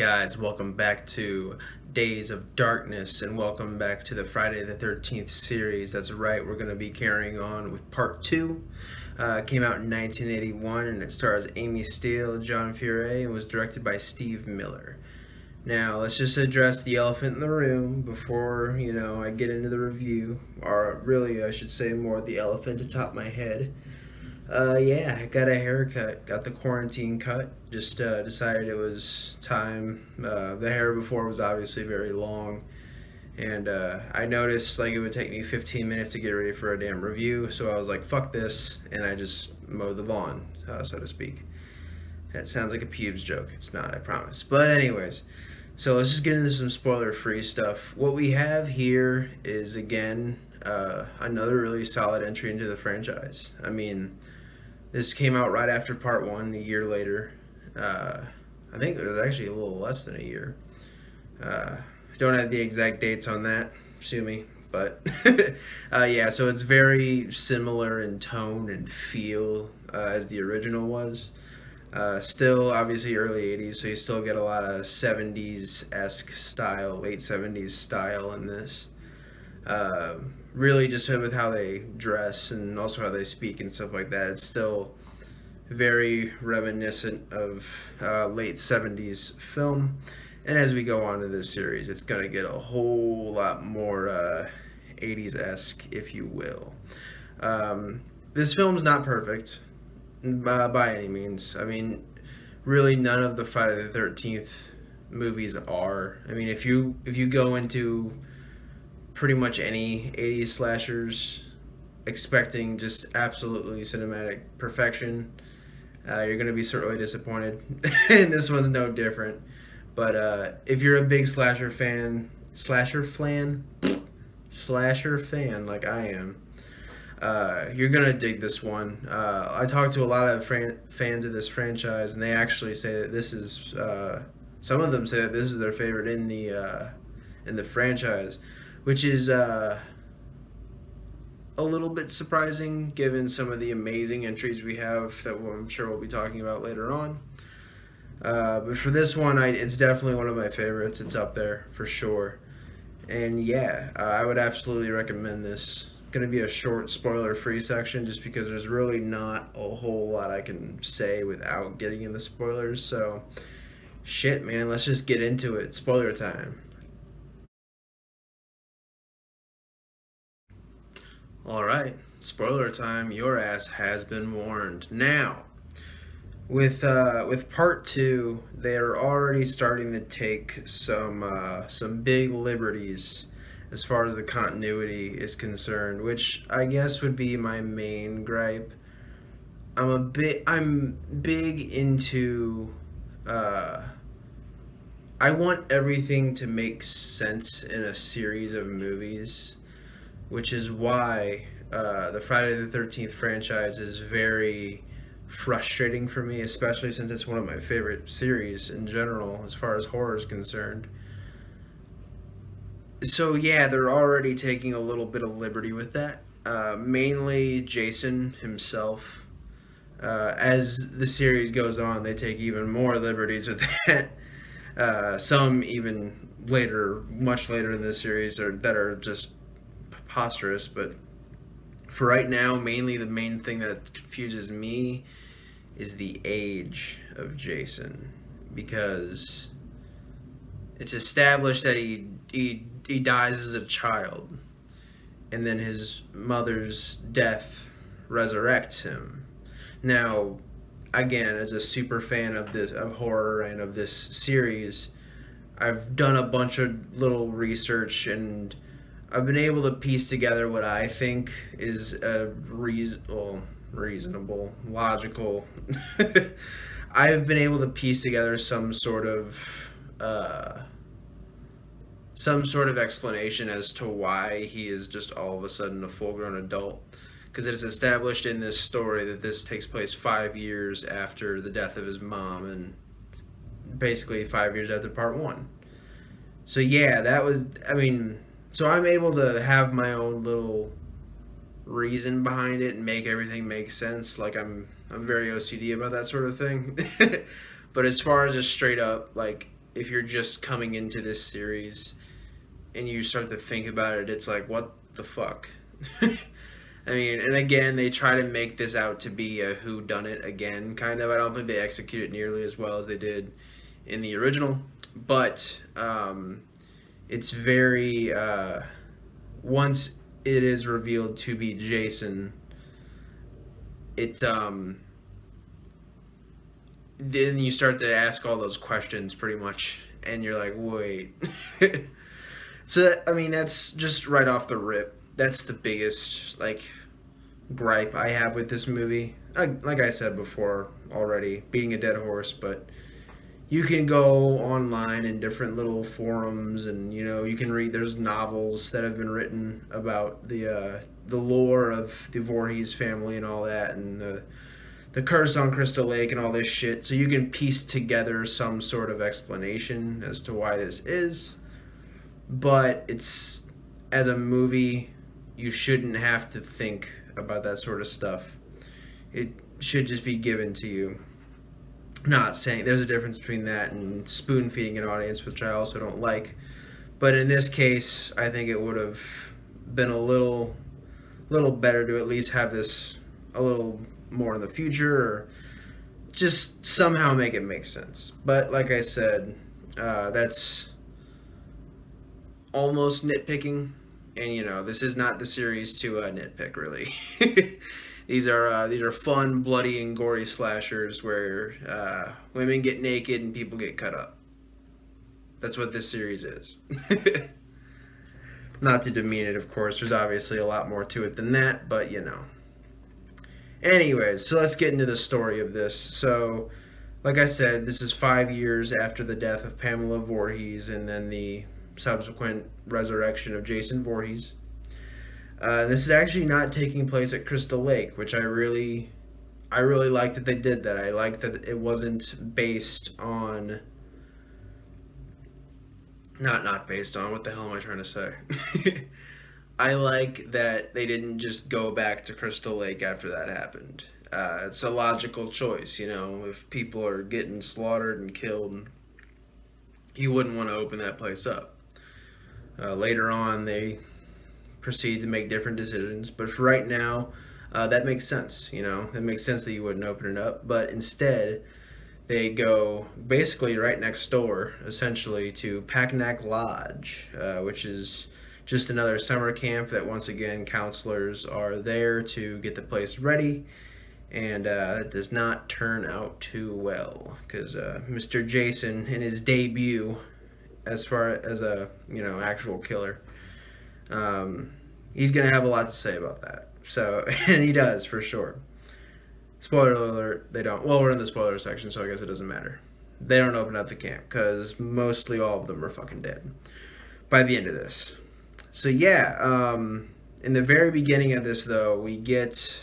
guys, welcome back to Days of Darkness and welcome back to the Friday the 13th series. That's right, we're going to be carrying on with part 2. It came out in 1981 and it stars Amy Steele and John Furet and was directed by Steve Miller. Now, let's just address the elephant in the room before, I get into the review. Or really, I should say more the elephant atop my head. I got a haircut. Got the quarantine cut. Just decided it was time. The hair before was obviously very long, and I noticed like it would take me 15 minutes to get ready for a damn review. So I was like, "Fuck this," and I just mowed the lawn, so to speak. That sounds like a pubes joke. It's not, I promise. But anyways, so let's just get into some spoiler-free stuff. What we have here is again another really solid entry into the franchise. I mean, this came out right after part 1, a year later. I think it was actually a little less than a year. Don't have the exact dates on that, sue me. But so it's very similar in tone and feel as the original was. Still, obviously, early 80s, so you still get a lot of 70s-esque style, late 70s style in this. Really just with how they dress and also how they speak and stuff like that. It's still very reminiscent of late 70s film. And as we go on to this series, it's going to get a whole lot more 80s-esque, if you will. This film's not perfect by any means. I mean, really none of the Friday the 13th movies are. I mean, if you go into pretty much any 80s slashers expecting just absolutely cinematic perfection, you're going to be sorely disappointed. And this one's no different. But if you're a big slasher fan like I am, you're going to dig this one. I talked to a lot of fans of this franchise, and they actually say that this is, some of them say that this is their favorite in the franchise, which is a little bit surprising given some of the amazing entries we have that I'm sure we'll be talking about later on. But for this one, it's definitely one of my favorites. It's up there for sure. And I would absolutely recommend this. Going to be a short spoiler-free section just because there's really not a whole lot I can say without getting in the spoilers. So, shit, man, let's just get into it. Spoiler time. All right, spoiler time. Your ass has been warned. Now, with part 2, they are already starting to take some big liberties as far as the continuity is concerned, which I guess would be my main gripe. I'm big into I want everything to make sense in a series of movies, which is why the Friday the 13th franchise is very frustrating for me, especially since it's one of my favorite series in general as far as horror is concerned. So they're already taking a little bit of liberty with that. Mainly Jason himself. As the series goes on, they take even more liberties with that. Some even later, much later in the series, that are just preposterous. But for right now, mainly the main thing that confuses me is the age of Jason, because it's established that he dies as a child, and then his mother's death resurrects him. Now, again, as a super fan of horror and of this series, I've done a bunch of little research and I've been able to piece together what I think is a reasonable, logical. I've been able to piece together some sort of explanation as to why he is just all of a sudden a full-grown adult. Because it is established in this story that this takes place 5 years after the death of his mom, and basically 5 years after part 1. So so I'm able to have my own little reason behind it and make everything make sense. Like I'm very OCD about that sort of thing. But as far as just straight up like if you're just coming into this series and you start to think about it, it's like, what the fuck? I mean, and again, they try to make this out to be a whodunit again, kind of. I don't think they execute it nearly as well as they did in the original, but it's very once it is revealed to be Jason, it then you start to ask all those questions pretty much, and you're like, wait. So that, I mean, that's just right off the rip. That's the biggest like gripe I have with this movie. Like I said before already, beating a dead horse, but you can go online in different little forums, and you can read. There's novels that have been written about the lore of the Voorhees family and all that, and the curse on Crystal Lake and all this shit. So you can piece together some sort of explanation as to why this is. But it's, as a movie, you shouldn't have to think about that sort of stuff. It should just be given to you. Not saying there's a difference between that and spoon feeding an audience, which I also don't like. But in this case, I think it would have been a little better to at least have this a little more in the future, or just somehow make it make sense. But like I said, that's almost nitpicking, and this is not the series to nitpick really. These are fun, bloody, and gory slashers where women get naked and people get cut up. That's what this series is. Not to demean it, of course. There's obviously a lot more to it than that, but Anyways, so let's get into the story of this. So, like I said, this is 5 years after the death of Pamela Voorhees and then the subsequent resurrection of Jason Voorhees. This is actually not taking place at Crystal Lake, which I really like that they did that. I like that it wasn't based on... Not based on, what the hell am I trying to say? I like that they didn't just go back to Crystal Lake after that happened. It's a logical choice, if people are getting slaughtered and killed, you wouldn't want to open that place up. Later on, they proceed to make different decisions, but for right now, that makes sense, It makes sense that you wouldn't open it up, but instead, they go basically right next door, essentially, to Packnack Lodge, which is just another summer camp that, once again, counselors are there to get the place ready, and it does not turn out too well, because Mr. Jason, in his debut, as far as a, actual killer, he's going to have a lot to say about that, so, and he does, for sure. Spoiler alert, they don't. Well, we're in the spoiler section, so I guess it doesn't matter. They don't open up the camp, because mostly all of them are fucking dead by the end of this. So yeah, in the very beginning of this, though, we get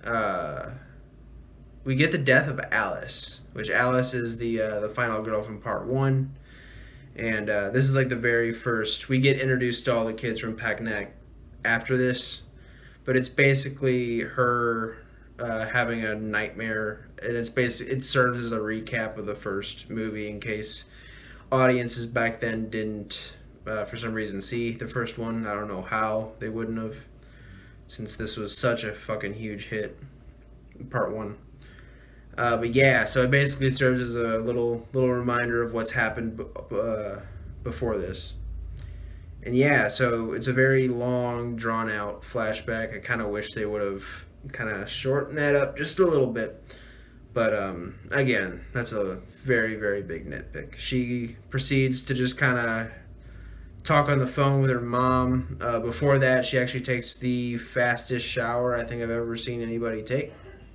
the death of Alice, which Alice is the final girl from part 1, and this is like the very first. We get introduced to all the kids from Packnack after this, but it's basically her having a nightmare, and it serves as a recap of the first movie in case audiences back then didn't. For some reason, see the first one. I don't know how they wouldn't have, since this was such a fucking huge hit, part 1. But yeah, so it basically serves as a little reminder of what's happened before this. And yeah, so it's a very long, drawn out flashback. I kind of wish they would have kind of shortened that up just a little bit. But again, that's a very, very big nitpick. She proceeds to just kind of talk on the phone with her mom. Before that, she actually takes the fastest shower I think I've ever seen anybody take.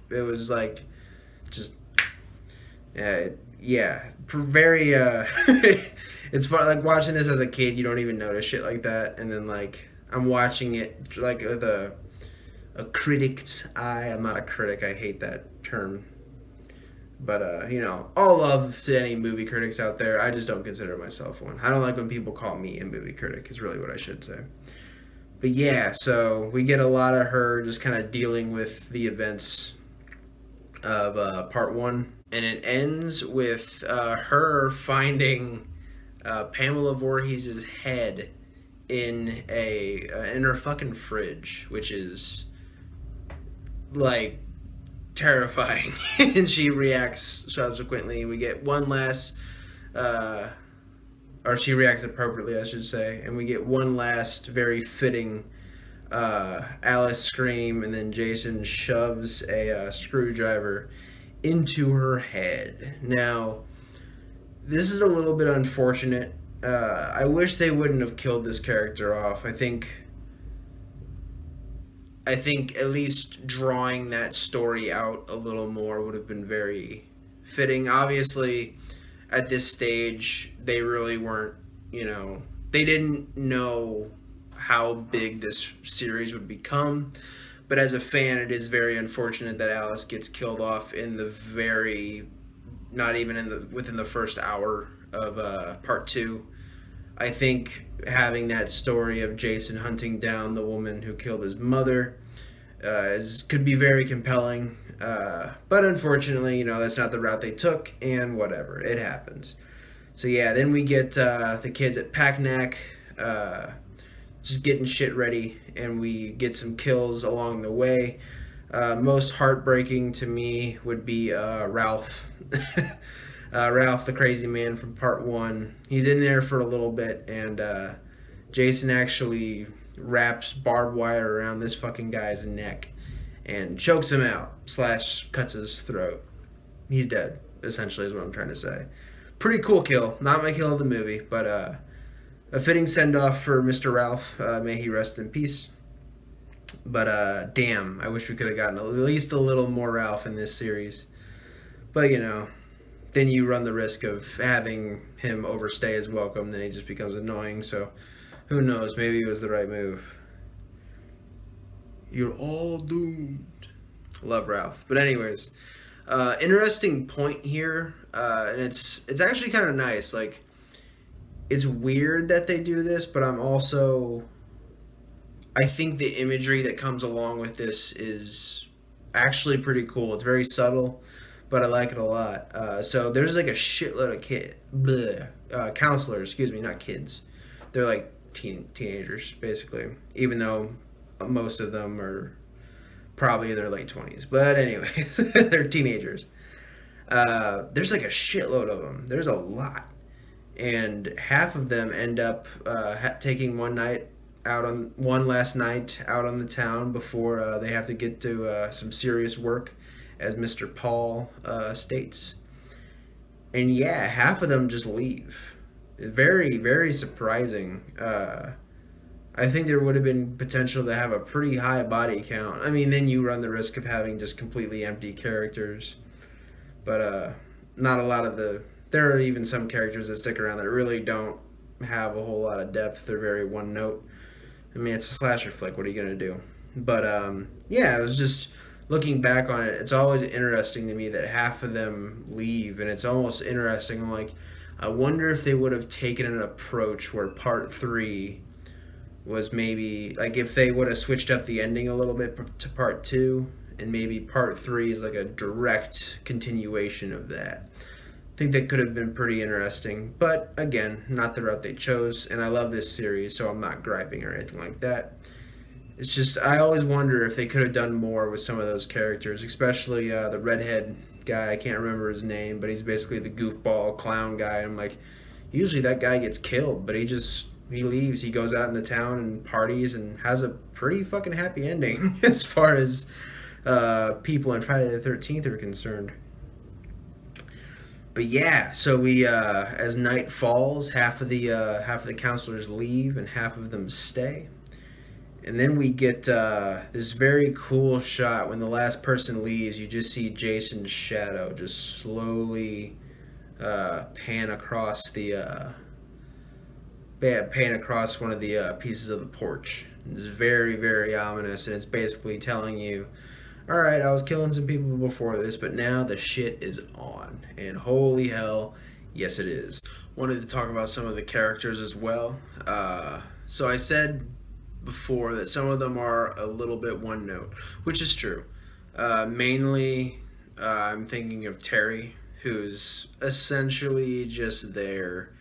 It was like, just, very, it's fun, like watching this as a kid, you don't even notice shit like that, and then like, I'm watching it like with a critic's eye. I'm not a critic, I hate that term. But, all love to any movie critics out there. I just don't consider myself one. I don't like when people call me a movie critic, is really what I should say. But yeah, so we get a lot of her just kind of dealing with the events of part 1. and it ends with her finding Pamela Voorhees' head in her fucking fridge, which is like terrifying. And she reacts subsequently. We get one last, or she reacts appropriately, I should say, and we get one last very fitting Alice scream, and then Jason shoves a screwdriver into her head. Now, this is a little bit unfortunate. I wish they wouldn't have killed this character off. I think at least drawing that story out a little more would have been very fitting. Obviously, at this stage, they really weren't, they didn't know how big this series would become. But as a fan, it is very unfortunate that Alice gets killed off in the very, not even within the first hour of part two. I think having that story of Jason hunting down the woman who killed his mother could be very compelling. But unfortunately, that's not the route they took, and whatever, it happens. So yeah, then we get the kids at Pacnac just getting shit ready, and we get some kills along the way. Most heartbreaking to me would be Ralph. Ralph, the crazy man from part one. He's in there for a little bit, and Jason actually wraps barbed wire around this fucking guy's neck and chokes him out / cuts his throat. He's dead, essentially, is what I'm trying to say. Pretty cool kill. Not my kill of the movie, but a fitting send-off for Mr. Ralph. May he rest in peace. But damn, I wish we could have gotten at least a little more Ralph in this series. But then you run the risk of having him overstay his welcome, then he just becomes annoying, so who knows, maybe it was the right move. You're all doomed. Love Ralph. But anyways, interesting point here, and it's actually kind of nice. Like, it's weird that they do this, but I think the imagery that comes along with this is actually pretty cool. It's very subtle, but I like it a lot. So there's like a shitload of counselors, excuse me, not kids. They're like teenagers, basically, even though most of them are probably in their late 20s. But anyways, they're teenagers. There's like a shitload of them. There's a lot. And half of them end up taking one last night out on the town before they have to get to some serious work, as Mr. Paul states. And yeah, half of them just leave. Very, very surprising. I think there would have been potential to have a pretty high body count. I mean, then you run the risk of having just completely empty characters. But not a lot of there are even some characters that stick around that really don't have a whole lot of depth. They're very one note. I mean, it's a slasher flick. What are you going to do? But yeah, it was just looking back on it. It's always interesting to me that half of them leave, and it's almost interesting. I'm like, I wonder if they would have taken an approach where part three was maybe, like, if they would have switched up the ending a little bit to part two, and maybe part three is like a direct continuation of that. I think that could have been pretty interesting, but again, not the route they chose, and I love this series, so I'm not griping or anything like that. It's just, I always wonder if they could have done more with some of those characters, especially the redhead guy. I can't remember his name, but he's basically the goofball clown guy. I'm like, usually that guy gets killed, but he leaves, he goes out in the town and parties and has a pretty fucking happy ending as far as people in Friday the 13th are concerned. But yeah, so we as night falls, half of the counselors leave and half of them stay. And then we get this very cool shot. When the last person leaves, you just see Jason's shadow just slowly pan across one of the pieces of the porch. It's very, very ominous, and it's basically telling you, alright, I was killing some people before this, but now the shit is on. And holy hell, yes it is. Wanted to talk about some of the characters as well. So I said before that some of them are a little bit one note, which is true. Mainly, I'm thinking of Terry. who's essentially just there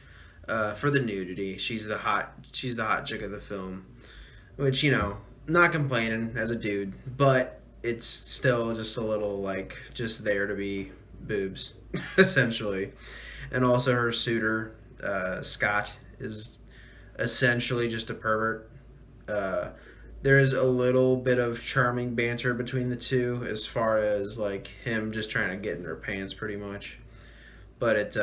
for the nudity. She's the hot chick of the film, which, not complaining as a dude, but it's still just a little like just there to be boobs, essentially. And also her suitor, Scott, is essentially just a pervert. Uh, there's a little bit of charming banter between the two as far as like him just trying to get in her pants pretty much. But it's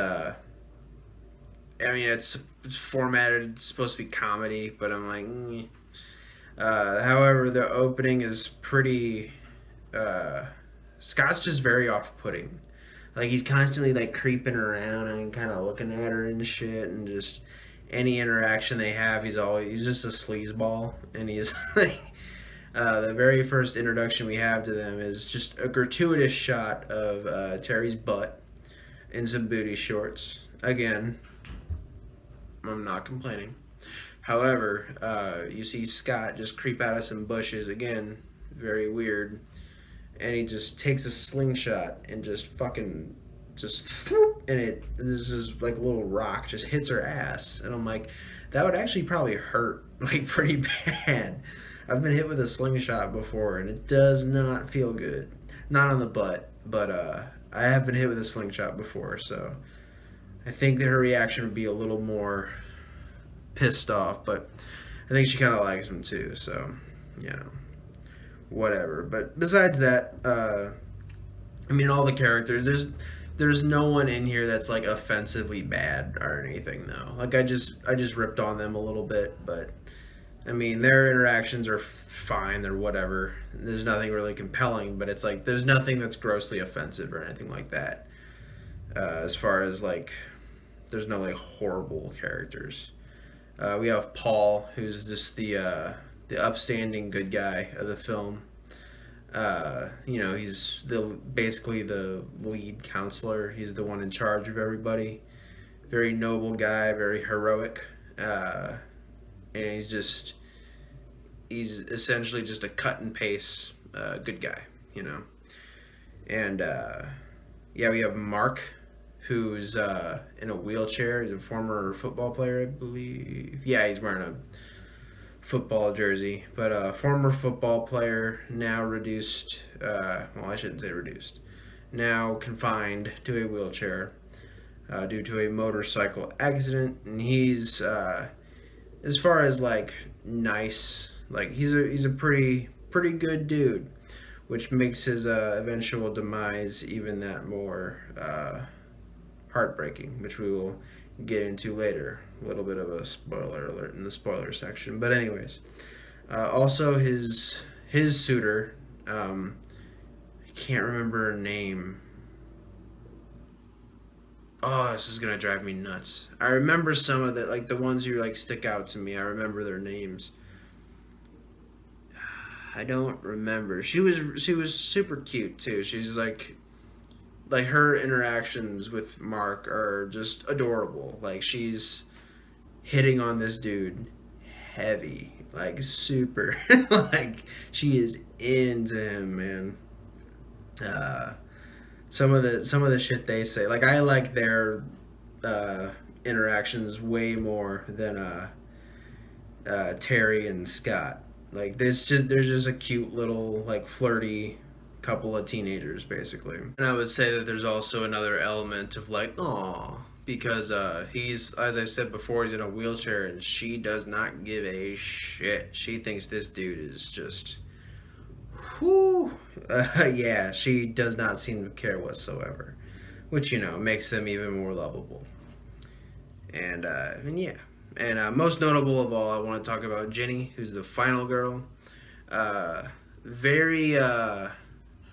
formatted, it's supposed to be comedy, but I'm like, however, the opening is pretty. Uh, Scott's just very off-putting. Like he's constantly like creeping around and kind of looking at her and shit, and just any interaction they have, he's just a sleazeball, and he's like. The very first introduction we have to them is just a gratuitous shot of Terry's butt in some booty shorts. Again, I'm not complaining. However, you see Scott just creep out of some bushes. Again, very weird. And he just takes a slingshot and just fucking just and this is like a little rock just hits her ass. And I'm like, that would actually probably hurt like pretty bad. I've been hit with a slingshot before and it does not feel good. Not on the butt, but I have been hit with a slingshot before, so I think that her reaction would be a little more pissed off, but I think she kind of likes him too, so, whatever. But besides that, all the characters, there's no one in here that's like offensively bad or anything though. Like I just ripped on them a little bit, but their interactions are fine, they're whatever. There's nothing really compelling, but it's like there's nothing that's grossly offensive or anything like that. As far as like, there's no like horrible characters. We have Paul, who's just the upstanding good guy of the film. He's basically the lead counselor. He's the one in charge of everybody. Very noble guy, very heroic. And he's essentially just a cut and paste good guy, And we have Mark, who's in a wheelchair. He's a former football player, I believe. Yeah, he's wearing a football jersey, but a former football player, now reduced, I shouldn't say reduced, now confined to a wheelchair due to a motorcycle accident. And he's, as far as like nice, like he's a pretty good dude, which makes his eventual demise even that more heartbreaking, which we will get into later. A little bit of a spoiler alert in the spoiler section, but anyways, also his suitor, I can't remember her name. Oh, this is gonna drive me nuts. I remember some of the like the ones who like stick out to me. I remember their names. I don't remember. She was super cute too. She's like her interactions with Mark are just adorable. Like she's hitting on this dude heavy, like super. Like she is into him, man. Some of the shit they say, like I like their interactions way more than Terry and Scott. Like there's just a cute little like flirty couple of teenagers basically. And I would say that there's also another element of like, aw, because he's, as I've said before, he's in a wheelchair and she does not give a shit. She thinks this dude is just, whew. Yeah, she does not seem to care whatsoever, which makes them even more lovable. And yeah. And most notable of all, I want to talk about Jenny, who's the final girl.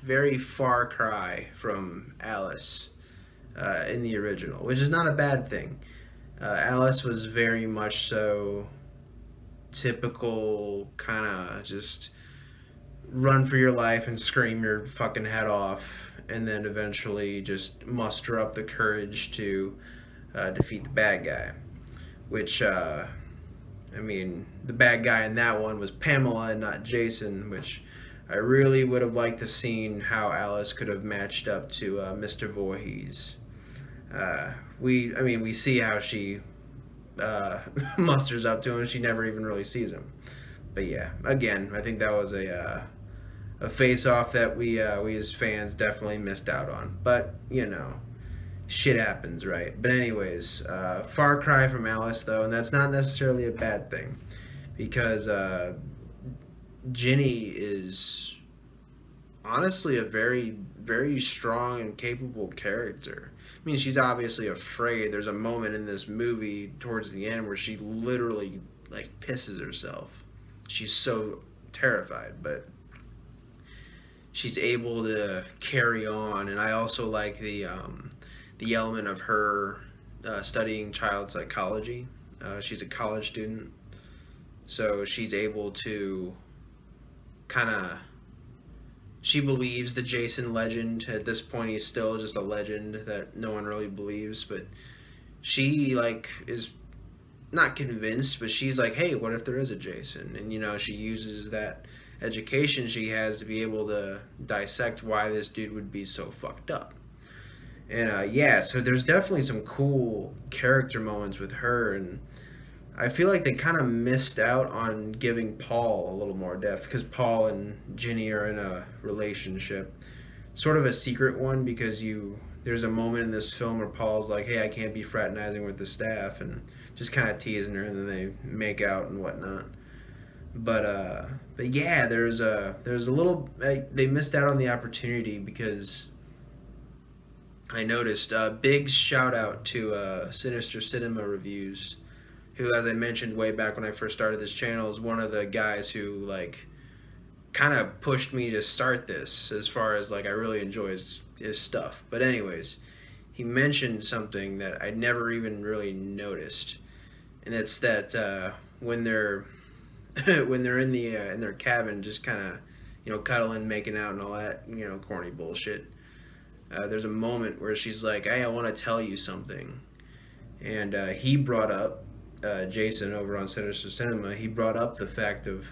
Very far cry from Alice in the original, which is not a bad thing. Alice was very much so typical, kind of just run for your life and scream your fucking head off, and then eventually just muster up the courage to defeat the bad guy. Which, the bad guy in that one was Pamela and not Jason, which I really would have liked to seen how Alice could have matched up to Mr. Voorhees. We see how she musters up to him. She never even really sees him. But yeah, again, I think that was a face off that we as fans definitely missed out on. But you know, shit happens, right? But anyways, far cry from Alice though, and that's not necessarily a bad thing because Ginny is honestly a very very strong and capable character. I mean, she's obviously afraid. There's a moment in this movie towards the end where she literally like pisses herself. She's so terrified, but she's able to carry on. And I also like the element of her studying child psychology. She's a college student, so she's able to kind of she believes the Jason legend. At this point, he's still just a legend that no one really believes, but she like is not convinced, but she's like, hey, what if there is a Jason? And you know, she uses that education she has to be able to dissect why this dude would be so fucked up. And yeah, so there's definitely some cool character moments with her, and I feel like they kind of missed out on giving Paul a little more depth because Paul and Ginny are in a relationship, sort of a secret one because you there's a moment in this film where Paul's like, "Hey, I can't be fraternizing with the staff," and just kind of teasing her, and then they make out and whatnot. But yeah, there's a little they missed out on the opportunity because I noticed big shout out to Sinister Cinema Reviews, who, as I mentioned way back when I first started this channel, is one of the guys who like kind of pushed me to start this. As far as like I really enjoy his stuff. But anyways, he mentioned something that I never even really noticed, and it's that when they're when they're in their cabin, just kind of cuddling, making out, and all that corny bullshit. There's a moment where she's like, "Hey, I want to tell you something," and he brought up Jason over on Sinister Cinema. He brought up the fact of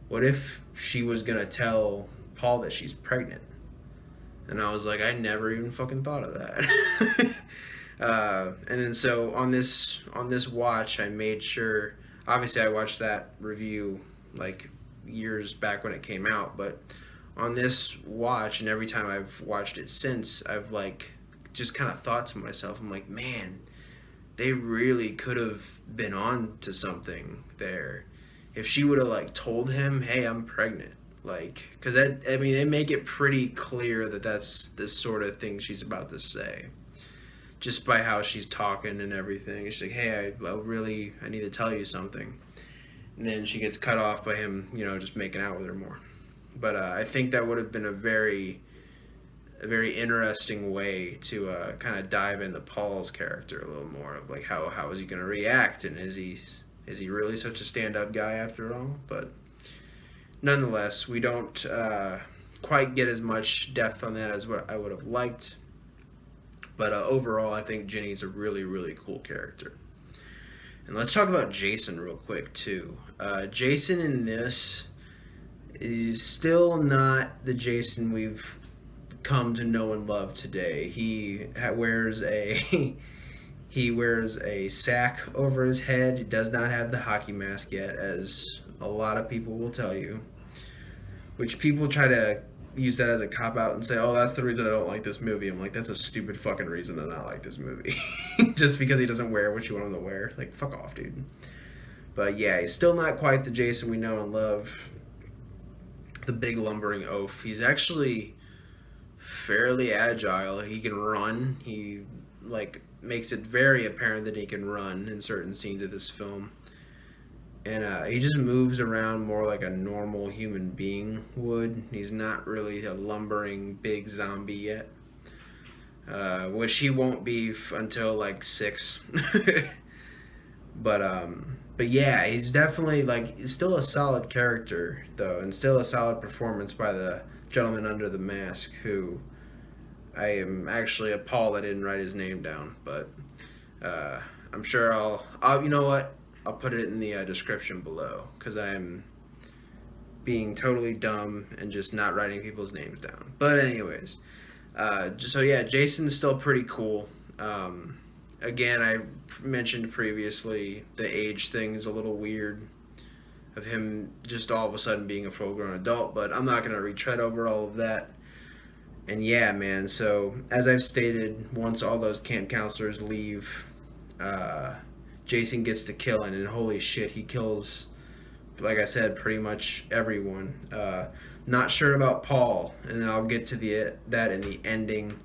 what if she was gonna tell Paul that she's pregnant, and I was like, I never even fucking thought of that. And then so on this watch, I made sure. Obviously, I watched that review like years back when it came out, but on this watch and every time I've watched it since, I've like just kind of thought to myself, I'm like, man, they really could have been on to something there if she would have like told him, hey, I'm pregnant, like, because I mean they make it pretty clear that that's this sort of thing she's about to say just by how she's talking and everything. She's like, hey, I need to tell you something, and then she gets cut off by him just making out with her more. But I think that would have been a very interesting way to kind of dive into Paul's character a little more, of like how is he going to react, and is he really such a stand-up guy after all? But nonetheless, we don't quite get as much depth on that as what I would have liked. But overall, I think Ginny's a really, really cool character. And let's talk about Jason real quick too. Jason in this is still not the Jason we've come to know and love today. He wears a he wears a sack over his head. He does not have the hockey mask yet, as a lot of people will tell you. Which people try to use that as a cop out and say, "Oh, that's the reason I don't like this movie." I'm like, that's a stupid fucking reason to not like this movie. Just because he doesn't wear what you want him to wear. Like, fuck off, dude. But yeah, he's still not quite the Jason we know and love. The big lumbering oaf. He's actually fairly agile. He can run. He like makes it very apparent that he can run in certain scenes of this film. And he just moves around more like a normal human being would. He's not really a lumbering big zombie yet. Which he won't be until like 6. But yeah, he's definitely like still a solid character though, and still a solid performance by the gentleman under the mask, who I am actually appalled I didn't write his name down, but I'm sure I'll you know what, I'll put it in the description below, because I'm being totally dumb and just not writing people's names down. But anyways, so yeah, Jason's still pretty cool. Again, I mentioned previously the age thing is a little weird of him just all of a sudden being a full-grown adult, but I'm not going to retread over all of that. And yeah, man, so as I've stated, once all those camp counselors leave, uh, Jason gets to killing, and holy shit, he kills, like I said, pretty much everyone. Not sure about Paul, and I'll get to that in the ending.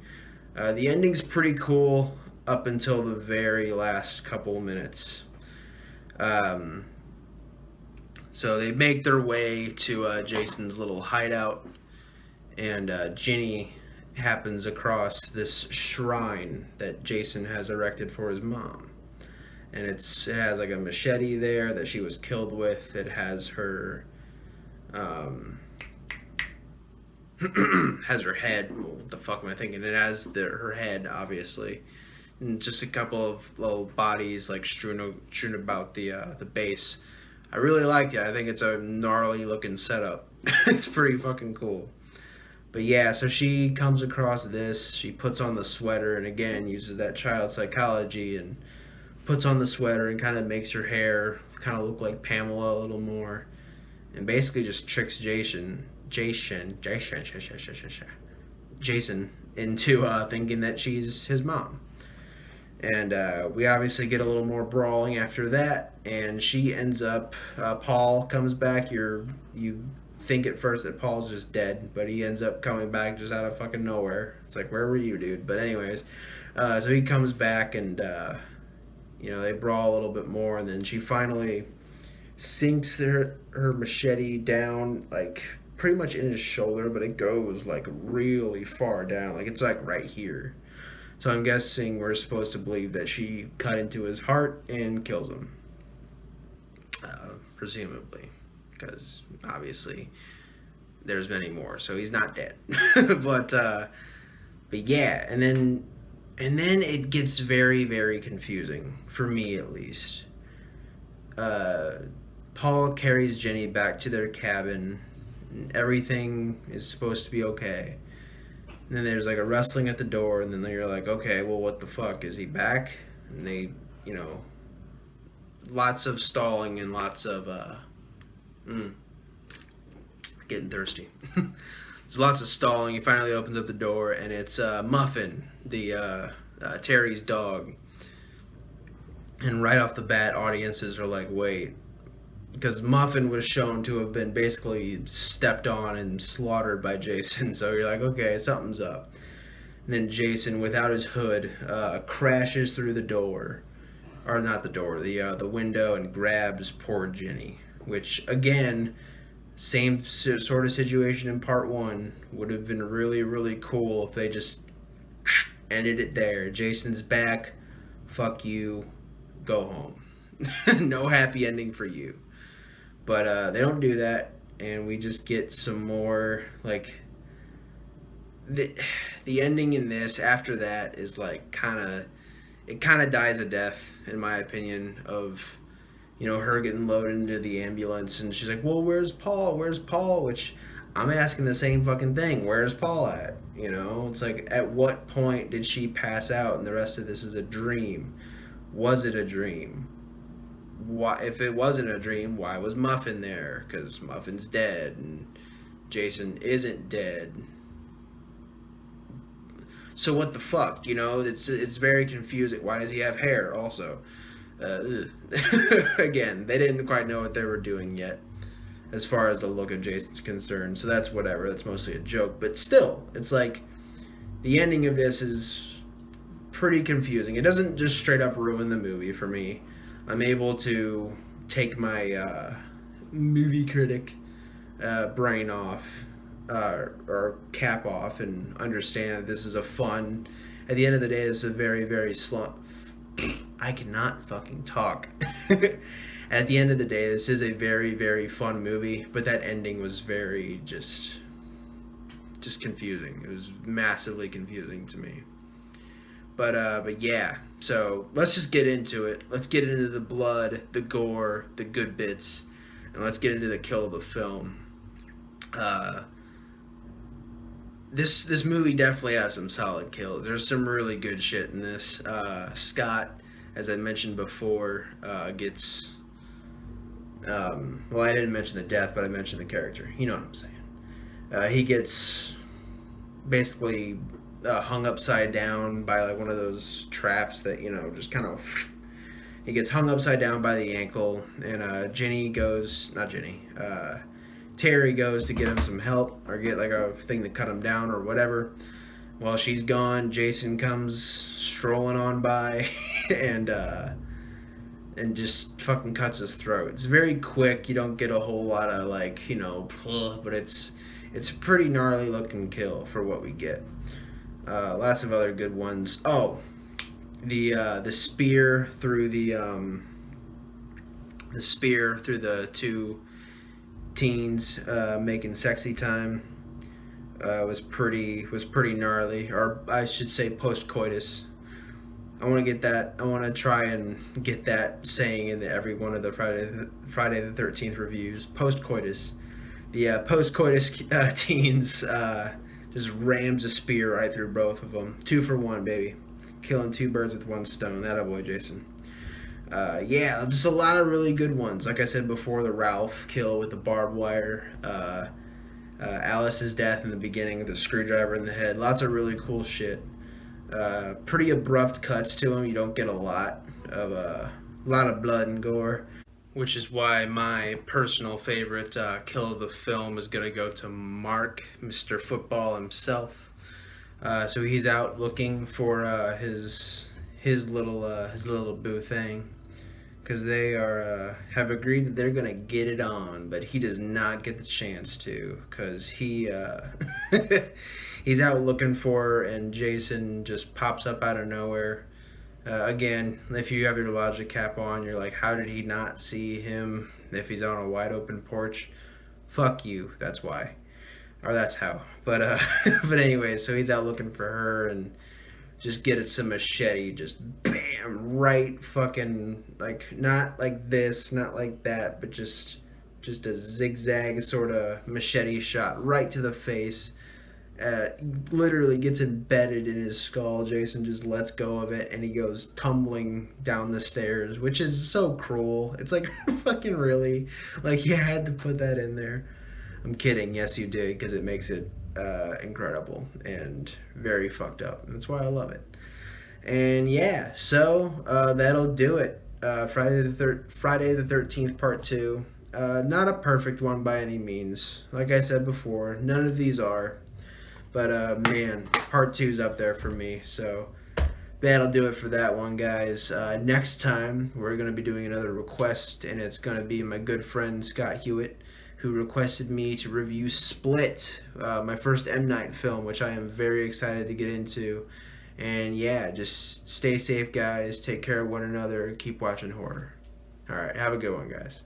The ending's pretty cool up until the very last couple minutes. Um, so they make their way to Jason's little hideout, and Ginny happens across this shrine that Jason has erected for his mom. And it has like a machete there that she was killed with. It has her has her head. What the fuck am I thinking? It has her head, obviously, and just a couple of little bodies like strewn about the base. I really like it. I think it's a gnarly looking setup. It's pretty fucking cool. But yeah, so she comes across this. She puts on the sweater and again uses that child psychology and puts on the sweater and kind of makes her hair kind of look like Pamela a little more, and basically just tricks Jason into thinking that she's his mom. And we obviously get a little more brawling after that, and she ends up. Paul comes back. You think at first that Paul's just dead, but he ends up coming back just out of fucking nowhere. It's like, where were you, dude? But anyways, so he comes back and they brawl a little bit more, and then she finally sinks her machete down, like pretty much in his shoulder, but it goes like really far down, like it's like right here. So I'm guessing we're supposed to believe that she cut into his heart and kills him, presumably, because obviously there's many more, so he's not dead. but yeah, and then it gets very, very confusing, for me at least. Paul carries Jenny back to their cabin. And everything is supposed to be okay. And then there's like a rustling at the door, and then you're like, okay, well, what the fuck? Is he back? And they, lots of stalling and lots of, getting thirsty. There's lots of stalling. He finally opens up the door, and it's Muffin, the Terry's dog. And right off the bat, audiences are like, wait. Because Muffin was shown to have been basically stepped on and slaughtered by Jason. So you're like, okay, something's up. And then Jason, without his hood, crashes through the door. Or not the door, the window, and grabs poor Jenny. Which, again, same sort of situation in part one. Would have been really, really cool if they just ended it there. Jason's back. Fuck you. Go home. No happy ending for you. But they don't do that, and we just get some more, like, the ending in this after that is like it kind of dies a death, in my opinion, of her getting loaded into the ambulance, and she's like, well, where's Paul, which I'm asking the same fucking thing. Where's Paul at? It's like, at what point did she pass out and the rest of this is a dream? Was it a dream? Why, if it wasn't a dream, why was Muffin there? Because Muffin's dead and Jason isn't dead. So what the fuck? It's very confusing. Why does he have hair also? Again, they didn't quite know what they were doing yet as far as the look of Jason's concerned. So that's whatever. That's mostly a joke. But still, it's like the ending of this is pretty confusing. It doesn't just straight up ruin the movie for me. I'm able to take my movie critic brain off, or cap off, and understand that this is a fun, at the end of the day, this is a very, very I cannot fucking talk. At the end of the day, this is a very, very fun movie, but that ending was very just confusing. It was massively confusing to me. But yeah, so let's just get into it. Let's get into the blood, the gore, the good bits, and let's get into the kill of the film. this movie definitely has some solid kills. There's some really good shit in this. Scott, as I mentioned before, gets well, I didn't mention the death, but I mentioned the character. You know what I'm saying? He gets basically hung upside down by like one of those traps that just kind of. He gets hung upside down by the ankle, and Jenny goes, not Jenny, Terry goes to get him some help or get like a thing to cut him down or whatever. While she's gone, Jason comes strolling on by and just fucking cuts his throat. It's very quick. You don't get a whole lot of like but it's a pretty gnarly looking kill for what we get. Lots of other good ones. Oh, the spear through the two teens making sexy time was pretty gnarly, or I should say post coitus. I want to get that. I want to try and get that saying in every one of the Friday the 13th reviews. Post coitus, the post coitus teens just rams a spear right through both of them. 2 for 1, baby. Killing 2 birds with 1 stone. That boy, Jason. Yeah, just a lot of really good ones. Like I said before, the Ralph kill with the barbed wire. Alice's death in the beginning with the screwdriver in the head. Lots of really cool shit. Pretty abrupt cuts to him. You don't get a lot of blood and gore, which is why my personal favorite kill of the film is gonna go to Mark, Mr. Football himself. So he's out looking for his little boo thing, because they have agreed that they're gonna get it on, but he does not get the chance to, because he's out looking for her, and Jason just pops up out of nowhere. Again, if you have your logic cap on, you're like, how did he not see him if he's on a wide open porch? Fuck you, that's why. Or that's how. But but anyway, so he's out looking for her and just get it some machete, just bam, right fucking, like, not like this, not like that, but just a zigzag sort of machete shot right to the face. Literally gets embedded in his skull. Jason just lets go of it and he goes tumbling down the stairs, which is so cruel. It's like, fucking really? Like, you had to put that in there. I'm kidding. Yes, you did, because it makes it incredible and very fucked up. That's why I love it. And yeah, so that'll do it. Friday the 13th Part 2. Not a perfect one by any means. Like I said before, none of these are. But man, Part 2's up there for me. So that'll do it for that one, guys. Next time, we're going to be doing another request, and it's going to be my good friend Scott Hewitt, who requested me to review Split, my first M. Night film, which I am very excited to get into. And yeah, just stay safe, guys. Take care of one another. Keep watching horror. All right, have a good one, guys.